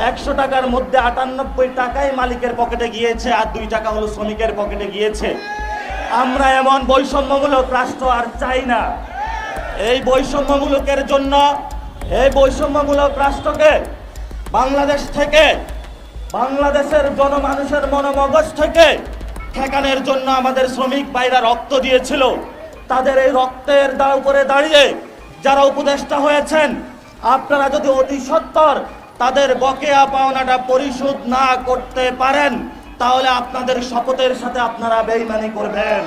100 টাকার মধ্যে 98 টাকাই মালিকের পকেটে গিয়েছে, আর 2 টাকা হলো শ্রমিকের পকেটে গিয়েছে। আমরা এমন বৈষম্যমূলক রাষ্ট্র আর চাই না। এই বৈষম্যমূলকের জন্য, এই বৈষম্যমূলক রাষ্ট্রকে বাংলাদেশ থেকে, বাংলাদেশের জনমানুষের মনোমগজ থেকে ঠেকানোর জন্য আমাদের শ্রমিক ভাইরা রক্ত দিয়েছিল। তাদের এই রক্তের উপরে দাঁড়িয়ে যারা উপদেষ্টা হয়েছেন, আপনারা যদি অতি সত্বর তাদের বকেয়া পাওনাটা পরিশোধ না করতে পারেন, তাহলে আপনাদের শপথের সাথে আপনারা বেঈমানি করবেন।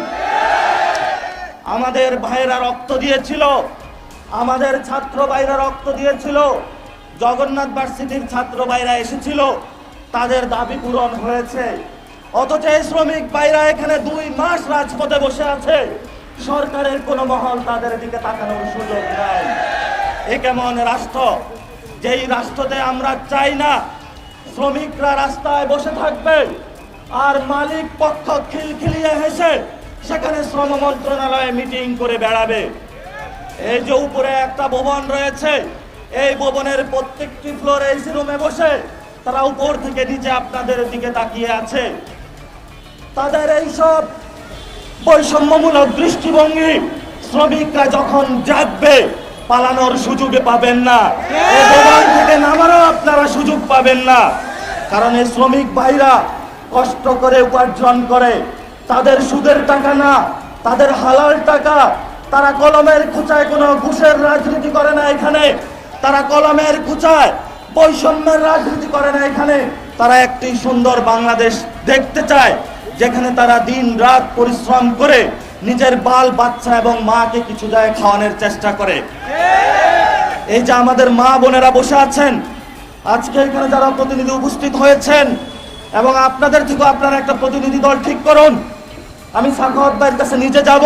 আমাদের ভাইরা রক্ত দিয়েছিল, আমাদের ছাত্র ভাইরা রক্ত দিয়েছিল, জগন্নাথ ভার্সিটির ছাত্র ভাইরা এসেছিল, তাদের দাবি পূরণ হয়েছে। অথচ এই শ্রমিক ভাইরা এখানে 2 মাস রাজপথে বসে আছে, সরকারের কোনো মহল তাদের দিকে তাকানোর সুযোগ নাই। এ কেমন রাষ্ট্র? যেই রাষ্ট্রতে আমরা চাই না শ্রমিকরা রাস্তায় বসে থাকবে আর মালিক পক্ষ খিলখিলিয়ে হেসে সেখানে শ্রম মন্ত্রণালয়ে মিটিং করে বেড়াবে। এই যে উপরে একটা ভবন রয়েছে, এই ভবনের প্রত্যেকটি ফ্লোর এসি রুমে বসে তারা উপর থেকে নিচে আপনাদের দিকে তাকিয়ে আছে। তাদের এইসব বৈষম্যমূলক দৃষ্টিভঙ্গি শ্রমিকরা যখন জাগবে, পালানোর সুযোগ পাবেন না, এই ভবন থেকে নামারও আপনারা সুযোগ পাবেন না। কারণ এই শ্রমিক ভাইরা কষ্ট করে উপার্জন করে, তাদের সুদের টাকা না, তাদের হালাল টাকা। তারা কলমের খুঁচায় কোনো ঘুষের রাজনীতি করে না এখানে, তারা কলমের খুঁচায় বৈষম্যের রাজনীতি করে না এখানে। তারা একটি সুন্দর বাংলাদেশ দেখতে চায়, যেখানে তারা দিন রাত পরিশ্রম করে নিজের বাল বাচ্চা এবং মাকে কিছু যায় খাওয়ানোর চেষ্টা করে। এই যে আমাদের মা বোনেরা বসে আছেন, আজকে এখানে যারা প্রতিনিধি উপস্থিত হয়েছেন, এবং আপনাদের থেকে আপনারা একটা প্রতিনিধি দল ঠিক করুন। আমি সাখাওয়াত ভাইয়ের কাছে নিজে যাব,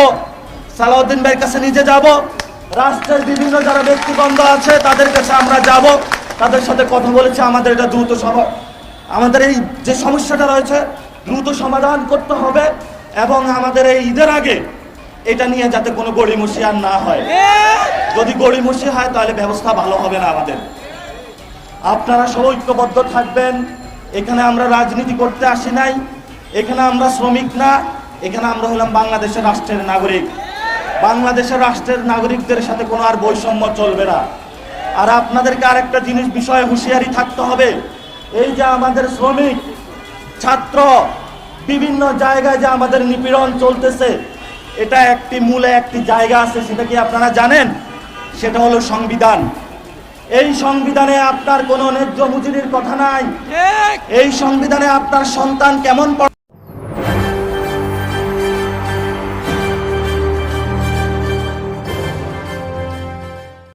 সালাউদ্দিন ভাইয়ের কাছে নিজে যাব, রাষ্ট্রের বিভিন্ন যারা ব্যক্তিবৃন্দ আছে তাদের কাছে আমরা যাব, তাদের সাথে কথা বলেছি। আমাদের এটা দ্রুত আমাদের এই যে সমস্যাটা রয়েছে দ্রুত সমাধান করতে হবে, এবং আমাদের এই ঈদের আগে এটা নিয়ে যাতে কোনো গড়িমসি আর না হয়। যদি গড়িমসি হয় তাহলে ব্যবস্থা ভালো হবে না আমাদের। আপনারা সব ঐক্যবদ্ধ থাকবেন। এখানে আমরা রাজনীতি করতে আসি নাই, এখানে আমরা শ্রমিক না, এখানে আমরা হলাম বাংলাদেশের রাষ্ট্রের নাগরিক। বাংলাদেশের রাষ্ট্রের নাগরিকদের সাথে কোনো আর বৈষম্য চলবে না। আর আপনাদেরকে আরেকটা জিনিস বিষয়ে হুঁশিয়ারি থাকতে হবে। এই যে আমাদের শ্রমিক, ছাত্র, বিভিন্ন জায়গায় যে আমাদের নিপীড়ন চলতেছে, এটা একটি মূলে একটি জায়গা আছে, সেটা কি আপনারা জানেন? সেটা হলো সংবিধান। এই সংবিধানে আপনার কোনো ন্যায্য মজুরির কথা নাই। এই সংবিধানে আপনার সন্তান কেমন